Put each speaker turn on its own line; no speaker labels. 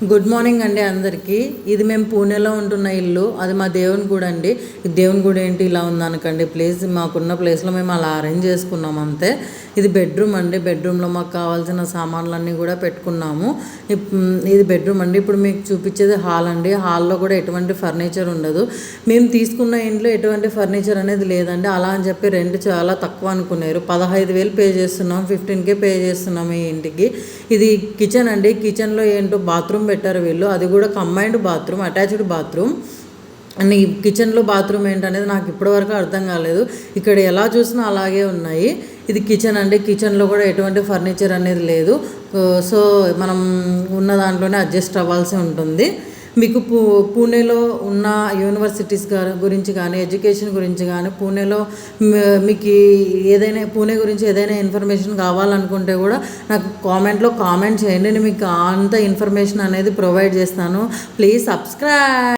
Good morning అండి అందరికీ. ఇది మేము పూణేలో ఉంటున్న ఇల్లు. అది మా దేవుని గుడి అండి. ఈ దేవుని గుడి ఏంటి ఇలా ఉందనకండి ప్లీజ్. మాకున్న ప్లేస్లో మేము అలా అరేంజ్ చేసుకున్నాం అంతే. ఇది బెడ్రూమ్ అండి. బెడ్రూమ్లో మాకు కావాల్సిన సామాన్లన్నీ కూడా పెట్టుకున్నాము. ఇది బెడ్రూమ్ అండి. ఇప్పుడు మీకు చూపించేది హాల్ అండి. హాల్లో కూడా ఎటువంటి ఫర్నిచర్ ఉండదు. మేము తీసుకున్న ఇంట్లో ఎటువంటి ఫర్నిచర్ అనేది లేదండి. అలా అని చెప్పి రెంట్ చాలా తక్కువ అనుకున్నారు. 15,000 పే చేస్తున్నాం, 15K పే చేస్తున్నాం ఈ ఇంటికి. ఇది కిచెన్ అండి. కిచెన్లో ఏంటో బాత్రూమ్ పెట్టారు వీళ్ళు. అది కూడా combined bathroom, attached bathroom. And ఈ కిచెన్లో బాత్రూమ్ ఏంటనేది నాకు ఇప్పటివరకు అర్థం కాలేదు. ఇక్కడ ఎలా చూసినా అలాగే ఉన్నాయి. ఇది కిచెన్ అండి. కిచెన్లో కూడా ఎటువంటి ఫర్నిచర్ అనేది లేదు. సో మనం ఉన్న దాంట్లోనే అడ్జస్ట్ అవ్వాల్సి ఉంటుంది. మీకు పూణేలో ఉన్న యూనివర్సిటీస్ గురించి కానీ, ఎడ్యుకేషన్ గురించి కానీ, పూణేలో మీకు ఏదైనా పూణే గురించి ఏదైనా ఇన్ఫర్మేషన్ కావాలనుకుంటే కూడా నాకు కామెంట్లో కామెంట్ చేయండి. నేను మీకు అంత ఇన్ఫర్మేషన్ అనేది ప్రొవైడ్ చేస్తాను. Please subscribe.